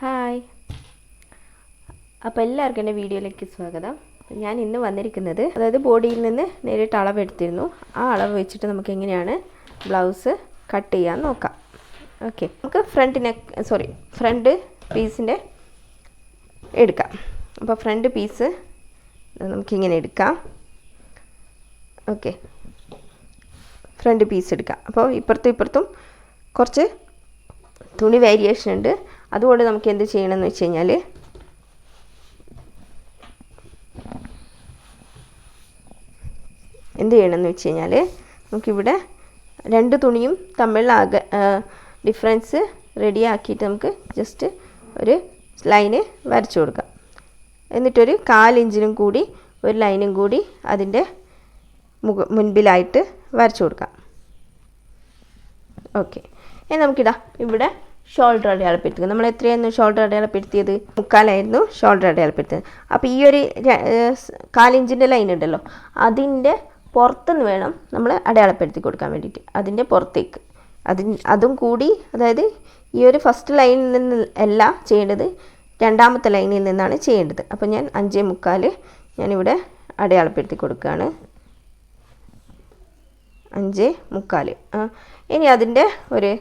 Hi, അപ്പോൾ എല്ലാവർക്കും എൻ്റെ വീഡിയോയിലേക്ക് സ്വാഗതം. ഞാൻ ഇന്ന് വന്നിരിക്കുന്നത് ബോഡിയിൽ നിന്ന് നേരിട്ട് അളവെടുത്തിരുന്നു. ആ അളവ് വെച്ചിട്ട് നമുക്ക് എങ്ങനെയാണ് ബ്ലൗസ് കട്ട് ചെയ്യാൻ നോക്കാം. ഓക്കെ, നമുക്ക് ഫ്രണ്ട് പീസിൻ്റെ എടുക്കാം. അപ്പോൾ ഫ്രണ്ട് പീസ് നമുക്കിങ്ങനെ എടുക്കാം. ഓക്കെ, ഫ്രണ്ട് പീസ് എടുക്കാം. അപ്പോൾ ഇപ്പുറത്തും കുറച്ച് തുണി വേരിയേഷൻ ഉണ്ട്. അതുകൊണ്ട് നമുക്ക് എന്ത് ചെയ്യണമെന്ന് വെച്ച് കഴിഞ്ഞാൽ നമുക്കിവിടെ രണ്ട് തുണിയും തമ്മിലുള്ള ഡിഫറൻസ് റെഡിയാക്കിയിട്ട് നമുക്ക് ജസ്റ്റ് ഒരു ലൈന് വരച്ചു കൊടുക്കാം. എന്നിട്ടൊരു 1/4 ഇഞ്ചിനും കൂടി ഒരു ലൈനും കൂടി അതിൻ്റെ മുൻപിലായിട്ട് വരച്ചു കൊടുക്കാം. ഓക്കെ, ഇനി നമുക്കിടാം. ഇവിടെ ഷോൾഡർ അടയാളപ്പെടുത്തുക. നമ്മൾ എത്രയായിരുന്നു ഷോൾഡർ അടയാളപ്പെടുത്തിയത്? 3/4 ഷോൾഡർ അടയാളപ്പെടുത്തിയത്. അപ്പോൾ ഈ ഒരു 1/4 ഇഞ്ചിൻ്റെ ലൈൻ ഉണ്ടല്ലോ, അതിൻ്റെ പുറത്തുനിന്ന് വേണം നമ്മൾ അടയാളപ്പെടുത്തി കൊടുക്കാൻ വേണ്ടിയിട്ട്. അതിൻ്റെ പുറത്തേക്ക് അതും കൂടി, അതായത് ഈ ഒരു ഫസ്റ്റ് ലൈനിൽ നിന്ന് അല്ല ചെയ്യേണ്ടത്, രണ്ടാമത്തെ ലൈനിൽ നിന്നാണ് ചെയ്യേണ്ടത്. അപ്പോൾ ഞാൻ 5/4 ഞാനിവിടെ അടയാളപ്പെടുത്തി കൊടുക്കുകയാണ്. 5/4. ഇനി അതിൻ്റെ ഒരു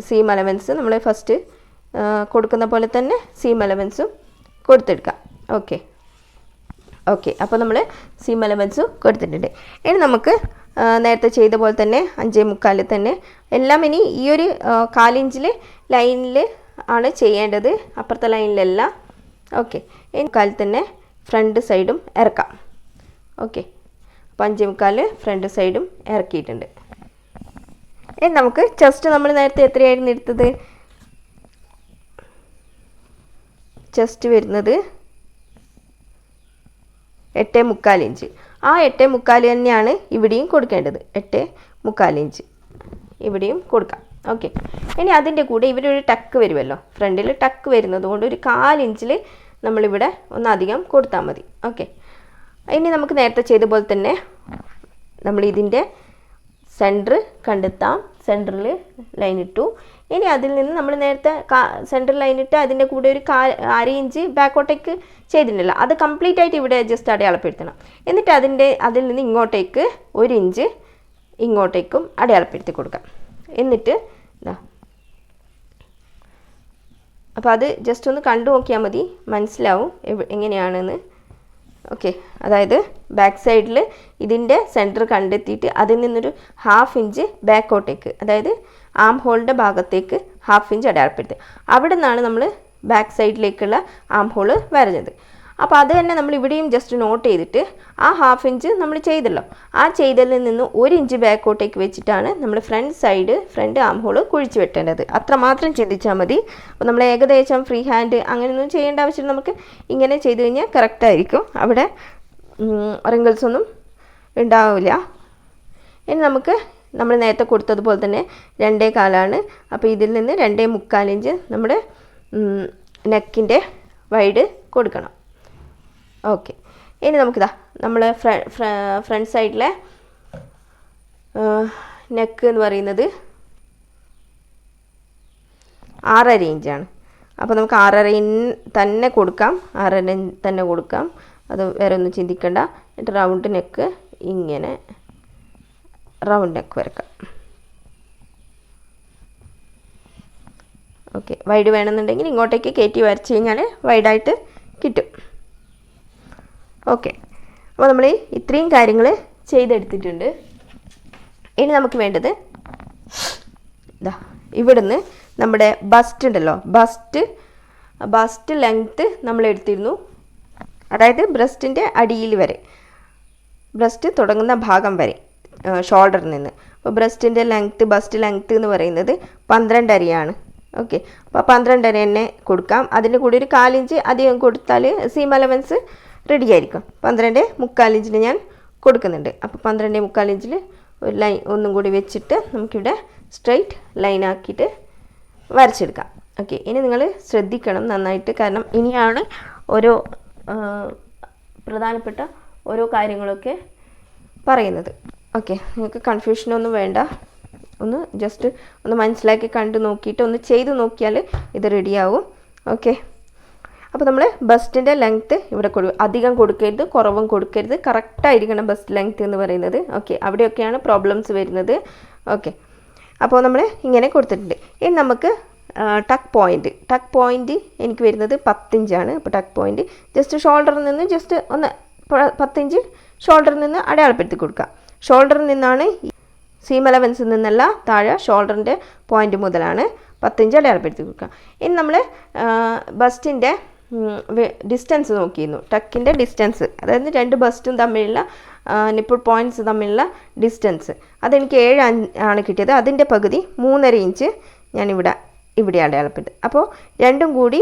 സീം അലവൻസ് നമ്മൾ ഫസ്റ്റ് കൊടുക്കുന്ന പോലെ തന്നെ സീം അലവൻസും കൊടുത്തെടുക്കാം. ഓക്കെ, അപ്പോൾ നമ്മൾ സീം അലവൻസും കൊടുത്തിട്ടുണ്ട്. ഇനി നമുക്ക് നേരത്തെ ചെയ്ത പോലെ തന്നെ 5/4 തന്നെ എല്ലാം ഇനി ഈ ഒരു 1/4 ഇഞ്ചിൽ ലൈനിൽ ആണ് ചെയ്യേണ്ടത്, അപ്പുറത്തെ ലൈനിലല്ല. ഓക്കെ, ഇനി 1/4 തന്നെ ഫ്രണ്ട് സൈഡും ഇറക്കാം. ഓക്കെ, അപ്പോൾ 5/4 ഫ്രണ്ട് സൈഡും ഇറക്കിയിട്ടുണ്ട്. ഇനി നമുക്ക് ചെസ്റ്റ് നമ്മൾ നേരത്തെ എത്രയായിരുന്നു എടുത്തത്? ചെസ്റ്റ് വരുന്നത് 8/4 ഇഞ്ച്. ആ 8/4 തന്നെയാണ് ഇവിടെയും കൊടുക്കേണ്ടത്. 8/4 ഇഞ്ച് ഇവിടെയും കൊടുക്കാം. ഓക്കെ, ഇനി അതിൻ്റെ കൂടെ ഇവിടെ ഒരു ടക്ക് വരുമല്ലോ, ഫ്രണ്ടിൽ ടക്ക് വരുന്നത് കൊണ്ട് ഒരു 1/4 ഇഞ്ചിൽ നമ്മളിവിടെ ഒന്നധികം കൊടുത്താൽ മതി. ഓക്കെ, ഇനി നമുക്ക് നേരത്തെ ചെയ്ത പോലെ തന്നെ നമ്മൾ ഇതിൻ്റെ സെൻറ്റർ കണ്ടെത്താം. സെൻറ്ററിൽ ലൈൻ ഇട്ടു. ഇനി അതിൽ നിന്ന് നമ്മൾ നേരത്തെ സെൻറ്റർ ലൈൻ ഇട്ട് അതിൻ്റെ കൂടെ ഒരു 1/2 ഇഞ്ച് ബാക്കോട്ടേക്ക് ചെയ്തിട്ടുണ്ടല്ലോ, അത് കംപ്ലീറ്റ് ആയിട്ട് ഇവിടെ ജസ്റ്റ് അടയാളപ്പെടുത്തണം. എന്നിട്ട് അതിൽ നിന്ന് ഇങ്ങോട്ടേക്ക് 1 ഇഞ്ച് ഇങ്ങോട്ടേക്കും അടയാളപ്പെടുത്തി കൊടുക്കാം. എന്നിട്ട് അപ്പോൾ അത് ജസ്റ്റ് ഒന്ന് കണ്ടു നോക്കിയാൽ മതി, മനസ്സിലാവും എങ്ങനെയാണെന്ന്. ഓക്കെ, അതായത് ബാക്ക് സൈഡിൽ ഇതിൻ്റെ സെൻറ്റർ കണ്ടെത്തിയിട്ട് അതിൽ നിന്നൊരു 1/2 ഇഞ്ച് ബാക്കോട്ടേക്ക്, അതായത് ആം ഹോളിൻ്റെ ഭാഗത്തേക്ക് 1/2 ഇഞ്ച് അടയാളപ്പെടുത്തുക. അവിടെ നിന്നാണ് നമ്മൾ ബാക്ക് സൈഡിലേക്കുള്ള ആം ഹോള് വരഞ്ഞത്. അപ്പോൾ അത് തന്നെ നമ്മൾ ഇവിടെയും ജസ്റ്റ് നോട്ട് ചെയ്തിട്ട് ആ 1/2 ഇഞ്ച് നമ്മൾ ചെയ്തല്ലോ, ആ ചെയ്തതിൽ നിന്ന് 1 ഇഞ്ച് ബാക്കോട്ടേക്ക് വെച്ചിട്ടാണ് നമ്മൾ ഫ്രണ്ട് ആം ഹോള് കുഴിച്ച് വെട്ടേണ്ടത്. അത്രമാത്രം ചിന്തിച്ചാൽ മതി. അപ്പോൾ നമ്മൾ ഏകദേശം ഫ്രീ ഹാൻഡ് അങ്ങനെയൊന്നും ചെയ്യേണ്ട ആവശ്യം, നമുക്ക് ഇങ്ങനെ ചെയ്ത് കഴിഞ്ഞാൽ കറക്റ്റായിരിക്കും, അവിടെ റിങ്കിൾസ് ഒന്നും ഉണ്ടാവില്ല. ഇനി നമ്മൾ നേരത്തെ കൊടുത്തതുപോലെ തന്നെ 2/4 അപ്പോൾ ഇതിൽ നിന്ന് 2/4 ഇഞ്ച് നമ്മുടെ നെക്കിൻ്റെ വൈഡ് കൊടുക്കണം. ഓക്കെ, ഇനി നമുക്കിതാ നമ്മൾ ഫ്രണ്ട് സൈഡിലെ നെക്ക് എന്ന് പറയുന്നത് 6.5 ഇഞ്ചാണ്. അപ്പോൾ നമുക്ക് 6.5 തന്നെ കൊടുക്കാം. 6.5 തന്നെ കൊടുക്കാം, അത് വേറെ ഒന്നും ചിന്തിക്കണ്ട. എന്നിട്ട് റൗണ്ട് നെക്ക്, ഇങ്ങനെ റൗണ്ട് നെക്ക് വരക്കാം. ഓക്കെ, വൈഡ് വേണമെന്നുണ്ടെങ്കിൽ ഇങ്ങോട്ടേക്ക് കയറ്റി വരച്ച് കഴിഞ്ഞാൽ വൈഡായിട്ട് കിട്ടും. ഓക്കെ, അപ്പോൾ നമ്മൾ ഇത്രയും കാര്യങ്ങൾ ചെയ്തെടുത്തിട്ടുണ്ട്. ഇനി നമുക്ക് വേണ്ടത് ഇവിടുന്ന് നമ്മുടെ ബസ്റ്റ് ഉണ്ടല്ലോ, ബസ്റ്റ് ലെങ്ത്ത് നമ്മൾ എടുത്തിരുന്നു, അതായത് ബ്രസ്റ്റിൻ്റെ അടിയിൽ വരെ, ബ്രസ്റ്റ് തുടങ്ങുന്ന ഭാഗം വരെ ഷോൾഡറിൽ നിന്ന്. അപ്പോൾ ബസ്റ്റ് ലെങ്ത്ത് എന്ന് പറയുന്നത് 12.5 ഓക്കെ, അപ്പോൾ 12.5 തന്നെ കൊടുക്കാം. അതിൻ്റെ കൂടി ഒരു 1/4 ഇഞ്ച് അധികം കൊടുത്താൽ സീം അലവൻസ് റെഡി ആയിരിക്കും. 12.25 ഇഞ്ചിൽ ഞാൻ കൊടുക്കുന്നുണ്ട്. അപ്പോൾ 12.25 ഇഞ്ചിൽ ഒരു ലൈൻ ഒന്നും കൂടി വെച്ചിട്ട് നമുക്കിവിടെ സ്ട്രെയിറ്റ് ലൈനാക്കിയിട്ട് വരച്ചെടുക്കാം. ഓക്കെ, ഇനി നിങ്ങൾ ശ്രദ്ധിക്കണം നന്നായിട്ട്, കാരണം ഇനിയാണ് ഓരോ പ്രധാനപ്പെട്ട ഓരോ കാര്യങ്ങളൊക്കെ പറയുന്നത്. ഓക്കെ, നിങ്ങൾക്ക് കൺഫ്യൂഷനൊന്നും വേണ്ട, ഒന്ന് ജസ്റ്റ് ഒന്ന് മനസ്സിലാക്കി കണ്ടു നോക്കിയിട്ട് ഒന്ന് ചെയ്ത് നോക്കിയാൽ ഇത് റെഡിയാവും. ഓക്കെ, അപ്പോൾ നമ്മൾ ബസ്റ്റിൻ്റെ ലെങ്ത്ത് ഇവിടെ അധികം കൊടുക്കരുത്, കുറവും കൊടുക്കരുത്, കറക്റ്റായിരിക്കണം ബസ്റ്റ് ലെങ്ത്ത് എന്ന് പറയുന്നത്. ഓക്കെ, അവിടെയൊക്കെയാണ് പ്രോബ്ലംസ് വരുന്നത്. ഓക്കെ, അപ്പോൾ നമ്മൾ ഇങ്ങനെ കൊടുത്തിട്ടുണ്ട്. ഇനി നമുക്ക് ടക്ക് പോയിൻറ്റ് എനിക്ക് വരുന്നത് 10 ഇഞ്ചാണ്. അപ്പോൾ ടക്ക് പോയിൻറ്റ് ജസ്റ്റ് ഷോൾഡറിൽ നിന്ന് ജസ്റ്റ് ഒന്ന് 10 ഇഞ്ച് ഷോൾഡറിൽ നിന്ന് അടയാളപ്പെടുത്തി കൊടുക്കുക. ഷോൾഡറിൽ നിന്നാണ് സീം അലവൻസിൽ നിന്നല്ല, താഴെ ഷോൾഡറിൻ്റെ പോയിൻ്റ് മുതലാണ് 10 ഇഞ്ച് അടയാളപ്പെടുത്തി കൊടുക്കുക. ഇനി നമ്മൾ ബസ്റ്റിൻ്റെ ഡിസ്റ്റൻസ് നോക്കിയിരുന്നു. ടക്കിൻ്റെ ഡിസ്റ്റൻസ്, അതായത് 2 ബസ്റ്റും തമ്മിലുള്ള നിപ്പിൾ പോയിൻറ്റ്സ് തമ്മിലുള്ള ഡിസ്റ്റൻസ് അതെനിക്ക് 7 ആണ് കിട്ടിയത്. അതിൻ്റെ പകുതി 3.5 ഇഞ്ച് ഇവിടെ അടയാളപ്പെടുത്തി. അപ്പോൾ രണ്ടും കൂടി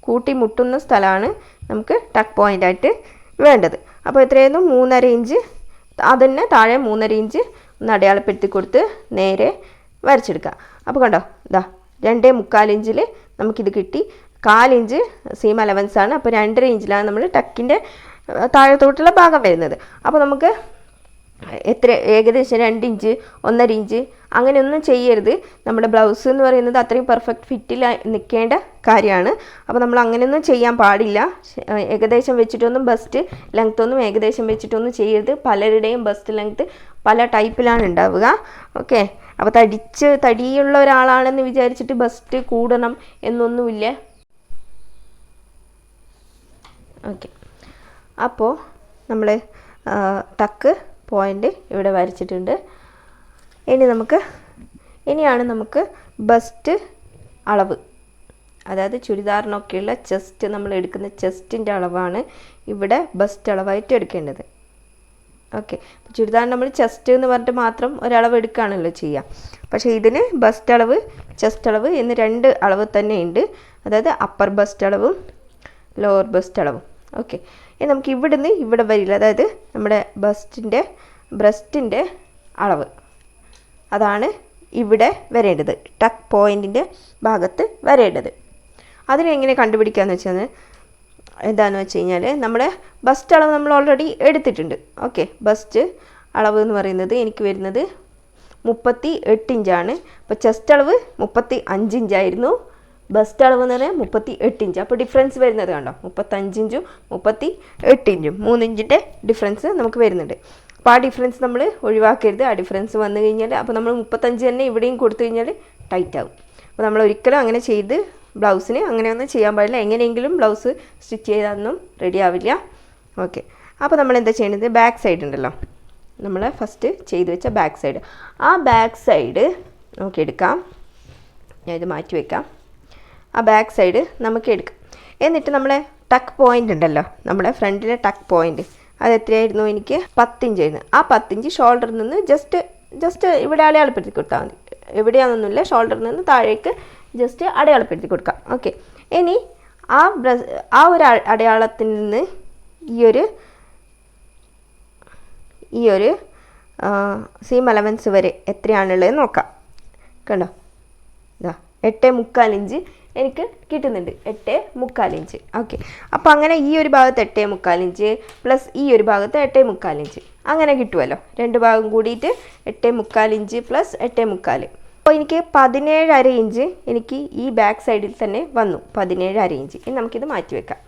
കൂട്ടിമുട്ടുന്ന സ്ഥലമാണ് നമുക്ക് ടക്ക് പോയിൻ്റായിട്ട് വേണ്ടത്. അപ്പോൾ എത്രയായിരുന്നു? 3.5 ഇഞ്ച്. അതന്നെ താഴെ 3.5 ഇഞ്ച് ഒന്ന് അടയാളപ്പെടുത്തി കൊടുത്ത് നേരെ വരച്ചെടുക്കുക. അപ്പോൾ കണ്ടോ, ഇതാ 2.25 ഇഞ്ചിൽ നമുക്കിത് കിട്ടി. 1/4 ഇഞ്ച് സീം അലവൻസ് ആണ്. അപ്പോൾ 2.5 ഇഞ്ചിലാണ് നമ്മൾ ടക്കിൻ്റെ താഴത്തോട്ടുള്ള ഭാഗം വരുന്നത്. അപ്പോൾ നമുക്ക് ഏകദേശം 2 ഇഞ്ച് 1.5 ഇഞ്ച് അങ്ങനെയൊന്നും ചെയ്യരുത്. നമ്മുടെ ബ്ലൗസ് എന്ന് പറയുന്നത് അത്രയും പെർഫെക്റ്റ് ഫിറ്റിൽ നിൽക്കേണ്ട കാര്യമാണ്. അപ്പോൾ നമ്മൾ അങ്ങനെയൊന്നും ചെയ്യാൻ പാടില്ല. ഏകദേശം വെച്ചിട്ടൊന്നും ബസ്റ്റ് ലെങ്ത്തൊന്നും ഏകദേശം വെച്ചിട്ടൊന്നും ചെയ്യരുത്. പലരുടെയും ബസ്റ്റ് ലെങ്ത്ത് പല ടൈപ്പിലാണ് ഉണ്ടാവുക. ഓക്കെ, അപ്പോൾ തടിയുള്ള ഒരാളാണെന്ന് വിചാരിച്ചിട്ട് ബസ്റ്റ് കൂടണം എന്നൊന്നുമില്ല. ഓക്കെ, അപ്പോൾ നമ്മൾ ടക്ക് പോയിൻ്റ് ഇവിടെ വരച്ചിട്ടുണ്ട്. ഇനിയാണ് നമുക്ക് ബസ്റ്റ് അളവ്, അതായത് ചുരിദാറിനൊക്കെയുള്ള ചെസ്റ്റ്, നമ്മൾ എടുക്കുന്ന ചെസ്റ്റിൻ്റെ അളവാണ് ഇവിടെ ബസ്റ്റ് അളവായിട്ട് എടുക്കേണ്ടത്. ഓക്കെ, ചുരിദാറിന് നമ്മൾ ചെസ്റ്റ് എന്ന് പറഞ്ഞിട്ട് മാത്രം ഒരളവ് എടുക്കുകയാണല്ലോ ചെയ്യുക. പക്ഷേ ഇതിന് ബസ്റ്റ് അളവ്, ചെസ്റ്റ് അളവ് എന്ന് 2 അളവ് തന്നെ ഉണ്ട്. അതായത് അപ്പർ ബസ്റ്റ് അളവും ലോവർ ബസ്റ്റ് അളവും. ഓക്കെ, ഇനി നമുക്ക് ഇവിടുന്ന് ഇവിടെ വരില്ല, അതായത് നമ്മുടെ ബ്രസ്റ്റിൻ്റെ അളവ് അതാണ് ഇവിടെ വരേണ്ടത്, ടക്ക് പോയിൻറ്റിൻ്റെ ഭാഗത്ത് വരേണ്ടത്. അതിനെങ്ങനെ കണ്ടുപിടിക്കാമെന്ന് വെച്ചാൽ എന്താണെന്ന് വെച്ച് കഴിഞ്ഞാൽ നമ്മുടെ ബസ്റ്റ് അളവ് നമ്മൾ ഓൾറെഡി എടുത്തിട്ടുണ്ട്. ഓക്കെ, ബസ്റ്റ് അളവ് എന്ന് പറയുന്നത് എനിക്ക് വരുന്നത് 38 ഇഞ്ചാണ്. അപ്പോൾ ചെസ്റ്റ് അളവ് 35 ഇഞ്ചായിരുന്നു, ബസ്റ്റ് അളവ് എന്ന് പറഞ്ഞാൽ 38 ഇഞ്ച്. അപ്പോൾ ഡിഫറൻസ് വരുന്നത് കണ്ടോ, 35 ഇഞ്ചും 38 ഇഞ്ചും 3 ഇഞ്ചിൻ്റെ ഡിഫറൻസ് നമുക്ക് വരുന്നുണ്ട്. അപ്പോൾ ആ ഡിഫറൻസ് നമ്മൾ ഒഴിവാക്കരുത്. ആ ഡിഫറൻസ് വന്നു കഴിഞ്ഞാൽ അപ്പോൾ നമ്മൾ 35 തന്നെ ഇവിടെയും കൊടുത്തു കഴിഞ്ഞാൽ ടൈറ്റ് ആവും. അപ്പോൾ നമ്മൾ ഒരിക്കലും അങ്ങനെ ചെയ്ത് ബ്ലൗസിന് അങ്ങനെയൊന്നും ചെയ്യാൻ പാടില്ല. എങ്ങനെയെങ്കിലും ബ്ലൗസ് സ്റ്റിച്ച് ചെയ്താലൊന്നും റെഡി ആവില്ല. ഓക്കെ, അപ്പോൾ നമ്മൾ എന്താ ചെയ്യുന്നത്, ബാക്ക് സൈഡ് ഉണ്ടല്ലോ, നമ്മൾ ഫസ്റ്റ് ചെയ്ത് വെച്ച ബാക്ക് സൈഡ്, ആ ബാക്ക് സൈഡ് നമുക്ക് എടുക്കാം. ഞാൻ ഇത് മാറ്റി വെക്കാം. ആ ബാക്ക് സൈഡ് നമുക്ക് എടുക്കാം. എന്നിട്ട് നമ്മളെ ടക്ക് പോയിൻ്റ് ഉണ്ടല്ലോ, നമ്മുടെ ഫ്രണ്ടിലെ ടക്ക് പോയിൻ്റ് അത് എത്രയായിരുന്നു? എനിക്ക് 10 ഇഞ്ചായിരുന്നു. ആ 10 ഇഞ്ച് ഷോൾഡറിൽ നിന്ന് ജസ്റ്റ് ഇവിടെ അടയാളപ്പെടുത്തി കൊടുത്താൽ മതി. എവിടെയാണെന്നൊന്നുമില്ല, ഷോൾഡറിൽ നിന്ന് താഴേക്ക് ജസ്റ്റ് അടയാളപ്പെടുത്തി കൊടുക്കാം. ഓക്കെ, ഇനി ആ ഒരു അടയാളത്തിൽ നിന്ന് ഈ ഒരു സീം അലവൻസ് വരെ എത്രയാണുള്ളത് നോക്കാം. കണ്ടോ, ഇതാ 8.25 ഇഞ്ച് എനിക്ക് കിട്ടുന്നുണ്ട്, 8.25 ഇഞ്ച്. ഓക്കെ, അപ്പോൾ അങ്ങനെ ഈ ഒരു ഭാഗത്ത് 8.25 ഇഞ്ച് പ്ലസ് ഈ ഒരു ഭാഗത്ത് 8.25 ഇഞ്ച് അങ്ങനെ കിട്ടുമല്ലോ. 2 ഭാഗം കൂടിയിട്ട് 8.25 ഇഞ്ച് പ്ലസ് 8.25. അപ്പോൾ എനിക്ക് 17.5 ഇഞ്ച് എനിക്ക് ഈ ബാക്ക് സൈഡിൽ തന്നെ വന്നു, 17.5 ഇഞ്ച്. ഇനി നമുക്കിത് മാറ്റി വെക്കാം.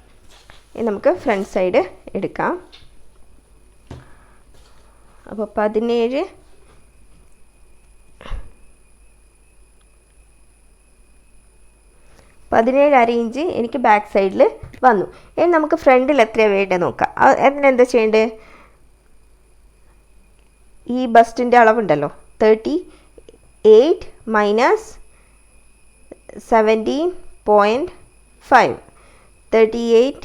ഇനി നമുക്ക് ഫ്രണ്ട് സൈഡ് എടുക്കാം. അപ്പോൾ 17.5 ഇഞ്ച് എനിക്ക് ബാക്ക് സൈഡിൽ വന്നു. ഇനി നമുക്ക് ഫ്രണ്ടിൽ എത്രയാണ് വേണ്ടത് നോക്കാം. അതിനെന്താ ചെയ്യേണ്ടത്? ഈ ബസ്റ്റിൻ്റെ അളവുണ്ടല്ലോ, 38 മൈനസ് 17.5, 38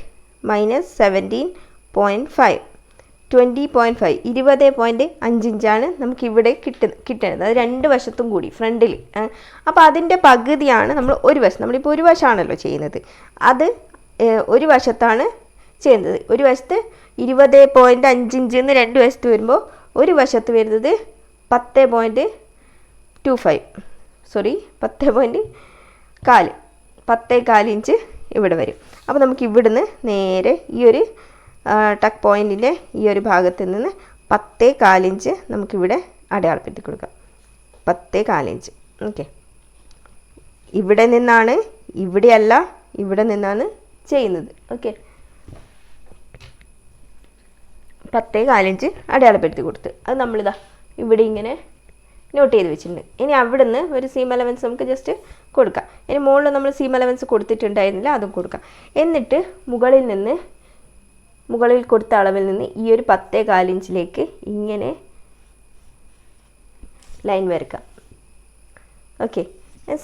മൈനസ് 17.5, 20.5, 20.5 ഇഞ്ചാണ് നമുക്ക് ഇവിടെ കിട്ടുന്നത്. അത് 2 വശത്തും കൂടി ഫ്രണ്ടിൽ. അപ്പോൾ അതിൻ്റെ പകുതിയാണ് നമ്മൾ ഒരു വശം, നമ്മളിപ്പോൾ ഒരു വശമാണല്ലോ ചെയ്യുന്നത്, അത് ഒരു വശത്താണ് ചെയ്യുന്നത്. ഒരു വശത്ത് 20.5 ഇഞ്ച് എന്ന് 2 വശത്ത് വരുമ്പോൾ ഒരു വശത്ത് വരുന്നത് 10.25, സോറി 10.4 ഇഞ്ച് ഇവിടെ വരും. അപ്പോൾ നമുക്ക് ഇവിടുന്ന് നേരെ ഈ ഒരു ടക്ക് പോയിൻറ്റിൻ്റെ ഈ ഒരു ഭാഗത്ത് നിന്ന് 10.4 ഇഞ്ച് നമുക്കിവിടെ അടയാളപ്പെടുത്തി കൊടുക്കാം. 10.25 ഇഞ്ച്. ഓക്കെ, ഇവിടെ നിന്നാണ്, ഇവിടെയല്ല, ഇവിടെ നിന്നാണ് ചെയ്യുന്നത്. ഓക്കെ, 10.25 ഇഞ്ച് അടയാളപ്പെടുത്തി കൊടുത്ത് അത് നമ്മളിതാ ഇവിടെ ഇങ്ങനെ നോട്ട് ചെയ്ത് വെച്ചിട്ടുണ്ട്. ഇനി അവിടെ നിന്ന് ഒരു സീം അലവൻസ് നമുക്ക് ജസ്റ്റ് കൊടുക്കാം. ഇനി മുകളിൽ നമ്മൾ സീം അലവൻസ് കൊടുത്തിട്ടുണ്ടായിരുന്നില്ല, അതും കൊടുക്കാം. എന്നിട്ട് മുകളിൽ കൊടുത്ത അളവിൽ നിന്ന് ഈ ഒരു 10.25 ഇഞ്ചിലേക്ക് ഇങ്ങനെ ലൈൻ വരക്കാം. ഓക്കെ,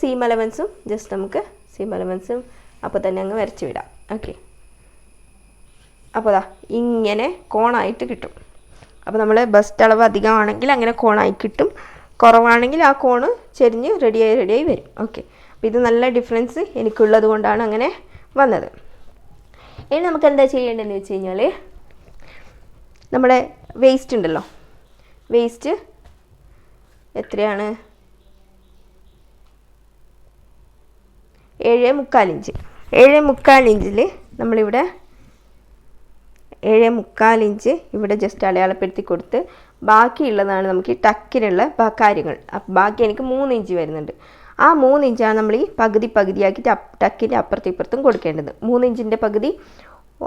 സീം അലവൻസും ജസ്റ്റ് നമുക്ക് സീം അലവൻസും അപ്പോൾ തന്നെ അങ്ങ് വരച്ച് വിടാം. ഓക്കെ, അപ്പോൾ ദാ ഇങ്ങനെ കോണായിട്ട് കിട്ടും. അപ്പോൾ നമ്മൾ ബസ്റ്റ് അളവ് അധികമാണെങ്കിൽ അങ്ങനെ കോണായി കിട്ടും, കുറവാണെങ്കിൽ ആ കോണ് ചെരിഞ്ഞ് റെഡിയായി വരും. ഓക്കെ, അപ്പോൾ ഇത് നല്ല ഡിഫറൻസ് എനിക്കുള്ളത് കൊണ്ടാണ് അങ്ങനെ വന്നത്. ഇനി നമുക്ക് എന്താ ചെയ്യേണ്ടതെന്ന് വെച്ച് കഴിഞ്ഞാൽ, നമ്മുടെ വേസ്റ്റ് ഉണ്ടല്ലോ, വേസ്റ്റ് എത്രയാണ്? 7.25 ഇഞ്ച്. 7.25 ഇഞ്ചിൽ നമ്മളിവിടെ 7.25 ഇഞ്ച് ഇവിടെ ജസ്റ്റ് അടയാളപ്പെടുത്തി കൊടുത്ത് ബാക്കിയുള്ളതാണ് നമുക്ക് ഈ ടക്കിനുള്ള കാര്യങ്ങൾ. ബാക്കി എനിക്ക് 3 ഇഞ്ച് വരുന്നുണ്ട്. ആ 3 ഇഞ്ചാണ് നമ്മൾ ഈ പകുതിയാക്കിയിട്ട് ടക്കിൻ്റെ അപ്പുറത്തും ഇപ്പുറത്തും കൊടുക്കേണ്ടത്. 3 ഇഞ്ചിൻ്റെ പകുതി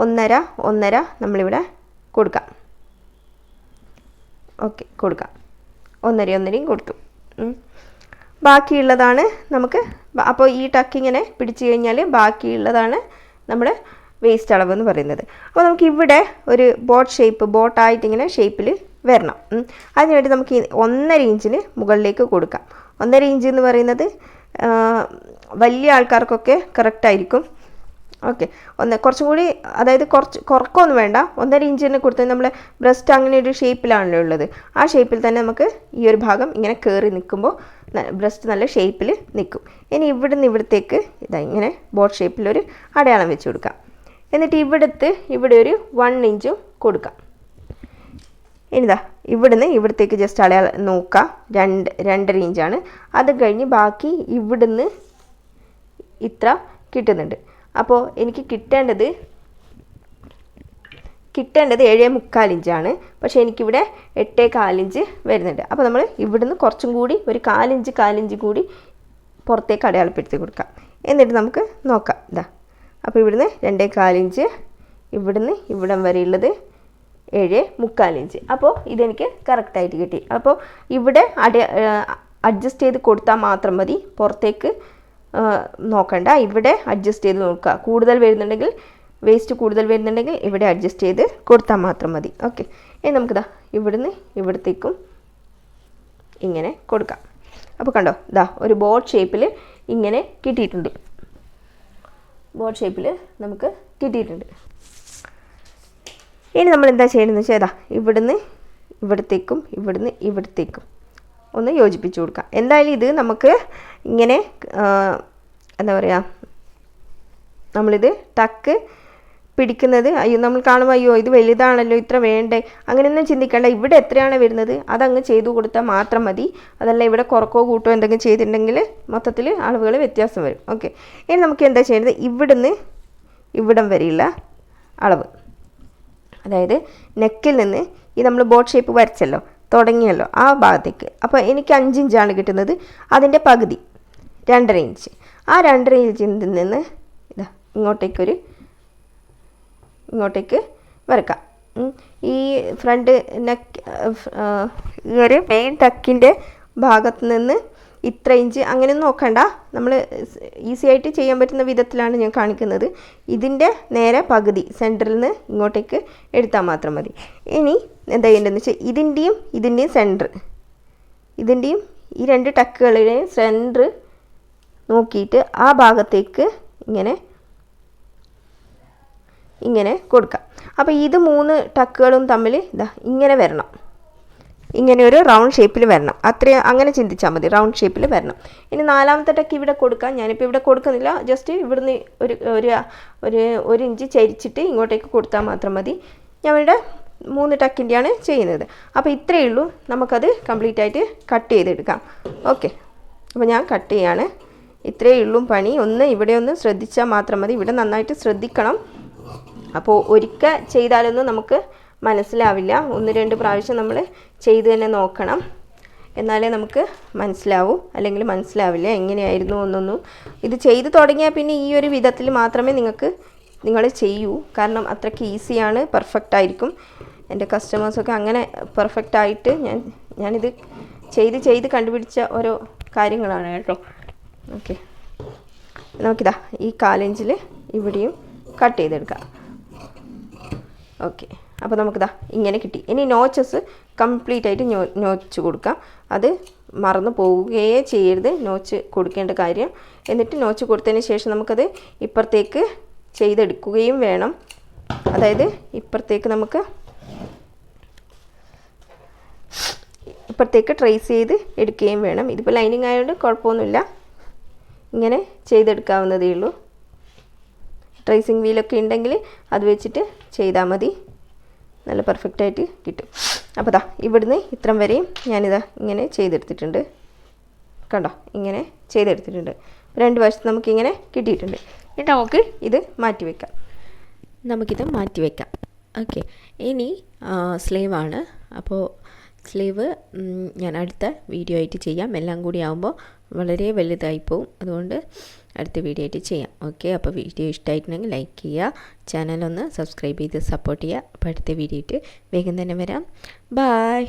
1.5 നമ്മളിവിടെ കൊടുക്കാം. ഓക്കെ, കൊടുക്കാം. 1.5 കൊടുത്തു. ബാക്കിയുള്ളതാണ് നമുക്ക്, അപ്പോൾ ഈ ടക്കിങ്ങനെ പിടിച്ചു കഴിഞ്ഞാൽ ബാക്കിയുള്ളതാണ് നമ്മുടെ വേസ്റ്റ് അളവ് എന്ന് പറയുന്നത്. അപ്പോൾ നമുക്ക് ഇവിടെ ഒരു ബോട്ടായിട്ട് ഇങ്ങനെ ഷേപ്പിൽ വരണം. അതിനുവേണ്ടി നമുക്ക് 1.5 ഇഞ്ചിന് മുകളിലേക്ക് കൊടുക്കാം. 1.5 ഇഞ്ച് എന്ന് പറയുന്നത് വലിയ ആൾക്കാർക്കൊക്കെ കറക്റ്റായിരിക്കും. ഓക്കെ, കുറച്ചും കൂടി, അതായത് കുറക്കൊന്നും വേണ്ട. 1.5 ഇഞ്ചിന് കൊടുത്താൽ നമ്മൾ ബ്രസ്റ്റ് അങ്ങനെ ഒരു ഷേപ്പിലാണല്ലോ ഉള്ളത്. ആ ഷേപ്പിൽ തന്നെ നമുക്ക് ഈ ഒരു ഭാഗം ഇങ്ങനെ കയറി നിൽക്കുമ്പോൾ ബ്രസ്റ്റ് നല്ല ഷേപ്പിൽ നിൽക്കും. ഇനി ഇവിടത്തേക്ക് ഇതാ ഇങ്ങനെ ബോട്ട് ഷേപ്പിലൊരു അടയാളം വെച്ച് കൊടുക്കാം. എന്നിട്ട് ഇവിടെ ഒരു 1 ഇഞ്ചും കൊടുക്കാം. ഇനിതാ ഇവിടത്തേക്ക് ജസ്റ്റ് അടയാളം നോക്കാം, 2.5 ഇഞ്ചാണ്. അത് കഴിഞ്ഞ് ബാക്കി ഇവിടുന്ന് ഇത്ര കിട്ടുന്നുണ്ട്. അപ്പോൾ എനിക്ക് കിട്ടേണ്ടത് 7.25 ഇഞ്ചാണ്. പക്ഷേ എനിക്കിവിടെ 8.25 ഇഞ്ച് വരുന്നുണ്ട്. അപ്പോൾ നമ്മൾ ഇവിടുന്ന് കുറച്ചും കൂടി ഒരു 4 ഇഞ്ച് കൂടി പുറത്തേക്ക് അടയാളപ്പെടുത്തി കൊടുക്കാം. എന്നിട്ട് നമുക്ക് നോക്കാം. ഇതാ, അപ്പോൾ ഇവിടുന്ന് 2.25 ഇഞ്ച്, ഇവിടുന്ന് ഇവിടം വരെയുള്ളത് 7.25 ഇഞ്ച്. അപ്പോൾ ഇതെനിക്ക് കറക്റ്റായിട്ട് കിട്ടി. അപ്പോൾ ഇവിടെ അഡ്ജസ്റ്റ് ചെയ്ത് കൊടുത്താൽ മാത്രം മതി, പുറത്തേക്ക് നോക്കണ്ട. ഇവിടെ അഡ്ജസ്റ്റ് ചെയ്ത് നോക്കുക. വേസ്റ്റ് കൂടുതൽ വരുന്നുണ്ടെങ്കിൽ ഇവിടെ അഡ്ജസ്റ്റ് ചെയ്ത് കൊടുത്താൽ മാത്രം മതി. ഓക്കെ, ഇനി നമുക്കിതാ ഇവിടുന്ന് ഇവിടത്തേക്കും ഇങ്ങനെ കൊടുക്കാം. അപ്പോൾ കണ്ടോ, ഇതാ ഒരു ബോട്ട് ഷേപ്പിൽ ഇങ്ങനെ കിട്ടിയിട്ടുണ്ട്. ബോട്ട് ഷേപ്പിൽ നമുക്ക് കിട്ടിയിട്ടുണ്ട്. ഇനി നമ്മൾ എന്താ ചെയ്യണമെന്ന് വെച്ചാൽ ഇതാ ഇവിടുന്ന് ഇവിടത്തേക്കും ഒന്ന് യോജിപ്പിച്ച് കൊടുക്കാം. എന്തായാലും ഇത് നമുക്ക് ഇങ്ങനെ എന്താ പറയുക, നമ്മളിത് ടക്ക് പിടിക്കുന്നത് നമ്മൾ കാണുമ്പോൾ അയ്യോ ഇത് വലുതാണല്ലോ ഇത്ര വേണ്ടേ അങ്ങനെയൊന്നും ചിന്തിക്കേണ്ട. ഇവിടെ എത്രയാണ് വരുന്നത് അതങ്ങ് ചെയ്തു കൊടുത്താൽ മാത്രം മതി. അതല്ല ഇവിടെ കുറക്കോ കൂട്ടോ എന്തെങ്കിലും ചെയ്തിട്ടുണ്ടെങ്കിൽ മൊത്തത്തിൽ അളവുകൾ വ്യത്യാസം വരും. ഓക്കെ, ഇനി നമുക്ക് എന്താ ചെയ്യേണ്ടത്, ഇവിടുന്ന് ഇവിടം വരെയുള്ള അളവ്, അതായത് നെക്കിൽ നിന്ന് ഈ നമ്മൾ ബോട്ട് ഷേപ്പ് വരച്ചല്ലോ, തുടങ്ങിയല്ലോ ആ ഭാഗത്തേക്ക്. അപ്പോൾ എനിക്ക് 5 ഇഞ്ചാണ് കിട്ടുന്നത്. അതിൻ്റെ പകുതി 2.5 ഇഞ്ച്. ആ 2.5 ഇഞ്ചിൽ നിന്ന് ഇതാ ഇങ്ങോട്ടേക്ക് വരക്കാം. ഈ ഫ്രണ്ട് നെക്ക് ഈ ഒരു മെയിൻ ടക്കിൻ്റെ ഭാഗത്ത് നിന്ന് ഇത്ര ഇഞ്ച് അങ്ങനെ നോക്കണ്ട, നമ്മൾ ഈസി ആയിട്ട് ചെയ്യാൻ പറ്റുന്ന വിധത്തിലാണ് ഞാൻ കാണിക്കുന്നത്. ഇതിൻ്റെ നേരെ പകുതി സെൻറ്ററിൽ നിന്ന് ഇങ്ങോട്ടേക്ക് എടുത്താൽ മാത്രം മതി. ഇനി എന്താ ചെയ്യേണ്ടതെന്ന് വെച്ചാൽ ഇതിൻ്റെയും സെൻറ്റർ, ഇതിൻ്റെയും ഈ 2 ടക്കുകളുടെയും സെൻറ്റർ നോക്കിയിട്ട് ആ ഭാഗത്തേക്ക് ഇങ്ങനെ കൊടുക്കാം. അപ്പോൾ ഇത് 3 ടക്കുകളും തമ്മിൽ ഇതാ ഇങ്ങനെ വരണം, ഇങ്ങനെ ഒരു റൗണ്ട് ഷേപ്പിൽ വരണം. അങ്ങനെ ചിന്തിച്ചാൽ മതി, റൗണ്ട് ഷേപ്പിൽ വരണം. ഇനി 4ാമത്തെ ടക്ക് ഇവിടെ കൊടുക്കാം. ഞാനിപ്പോൾ ഇവിടെ കൊടുക്കുന്നില്ല, ജസ്റ്റ് ഇവിടുന്ന് ഒരു ഇഞ്ച് ചരിച്ചിട്ട് ഇങ്ങോട്ടേക്ക് കൊടുത്താൽ മാത്രം മതി. ഞാൻ ഇവിടെ 3 ടക്കിൻ്റെയാണ് ചെയ്യുന്നത്. അപ്പോൾ ഇത്രയേ ഉള്ളൂ, നമുക്കത് കംപ്ലീറ്റ് ആയിട്ട് കട്ട് ചെയ്തെടുക്കാം. ഓക്കെ, അപ്പോൾ ഞാൻ കട്ട് ചെയ്യാണ്. ഇത്രയേ ഉള്ളൂ പണി. ഇവിടെ ഒന്ന് ശ്രദ്ധിച്ചാൽ മാത്രം മതി. ഇവിടെ നന്നായിട്ട് ശ്രദ്ധിക്കണം. അപ്പോൾ ഒരിക്കൽ ചെയ്താലൊന്നും നമുക്ക് മനസ്സിലാവില്ല, 1-2 പ്രാവശ്യം നമ്മൾ ചെയ്ത് തന്നെ നോക്കണം. എന്നാലേ നമുക്ക് മനസ്സിലാവും, അല്ലെങ്കിൽ മനസ്സിലാവില്ല എങ്ങനെയായിരുന്നു എന്നൊന്നും. ഇത് ചെയ്ത് തുടങ്ങിയാൽ പിന്നെ ഈ ഒരു വിധത്തിൽ മാത്രമേ നിങ്ങൾ ചെയ്യൂ, കാരണം അത്രയ്ക്ക് ഈസിയാണ്, പെർഫെക്റ്റ് ആയിരിക്കും. എൻ്റെ കസ്റ്റമേഴ്സൊക്കെ അങ്ങനെ പെർഫെക്റ്റ് ആയിട്ട് ഞാനിത് ചെയ്ത് കണ്ടുപിടിച്ച ഓരോ കാര്യങ്ങളാണ് കേട്ടോ. ഓക്കെ, നമുക്കിതാ ഈ 1/4 ഇഞ്ചിൽ ഇവിടെയും കട്ട് ചെയ്തെടുക്കാം. ഓക്കെ, അപ്പോൾ നമുക്കിതാ ഇങ്ങനെ കിട്ടി. ഇനി നോച്ചസ് കംപ്ലീറ്റ് ആയിട്ട് നോച്ച് കൊടുക്കാം. അത് മറന്നു പോവുകയേ ചെയ്യരുത്, നോച്ച് കൊടുക്കേണ്ട കാര്യം. എന്നിട്ട് നോച്ച് കൊടുത്തതിന് ശേഷം നമുക്കത് ഇപ്പുറത്തേക്ക് ചെയ്തെടുക്കുകയും വേണം. അതായത് ഇപ്പുറത്തേക്ക് ട്രേസ് ചെയ്ത് എടുക്കുകയും വേണം. ഇതിപ്പോൾ ലൈനിങ് ആയതുകൊണ്ട് കുഴപ്പമൊന്നുമില്ല, ഇങ്ങനെ ചെയ്തെടുക്കാവുന്നതേ ഉള്ളൂ. ട്രേസിങ് വീലൊക്കെ ഉണ്ടെങ്കിൽ അത് വെച്ചിട്ട് ചെയ്താൽ മതി, നല്ല പെർഫെക്റ്റായിട്ട് കിട്ടും. അപ്പോൾ ദാ ഇവിടുന്ന് ഇത്രയും വരെയും ഞാനിതാ ഇങ്ങനെ ചെയ്തെടുത്തിട്ടുണ്ട്. കണ്ടോ, ഇങ്ങനെ ചെയ്തെടുത്തിട്ടുണ്ട്. 2 വശത്ത് നമുക്കിങ്ങനെ കിട്ടിയിട്ടുണ്ട്. എന്നിട്ട് നമുക്ക് ഇത് മാറ്റി വയ്ക്കാം. ഓക്കെ, ഇനി സ്ലീവാണ്. അപ്പോൾ സ്ലീവ് ഞാൻ അടുത്ത വീഡിയോ ആയിട്ട് ചെയ്യാം. എല്ലാം കൂടി ആകുമ്പോൾ വളരെ വലുതായി പോവും, അതുകൊണ്ട് അടുത്ത വീഡിയോ ആയിട്ട് ചെയ്യാം. ഓക്കെ, അപ്പോൾ വീഡിയോ ഇഷ്ടമായിട്ടുണ്ടെങ്കിൽ ലൈക്ക് ചെയ്യുക, ചാനലൊന്ന് സബ്സ്ക്രൈബ് ചെയ്ത് സപ്പോർട്ട് ചെയ്യുക. അപ്പോൾ അടുത്ത വീഡിയോ ആയിട്ട് വേഗം തന്നെ വരാം. ബായ്.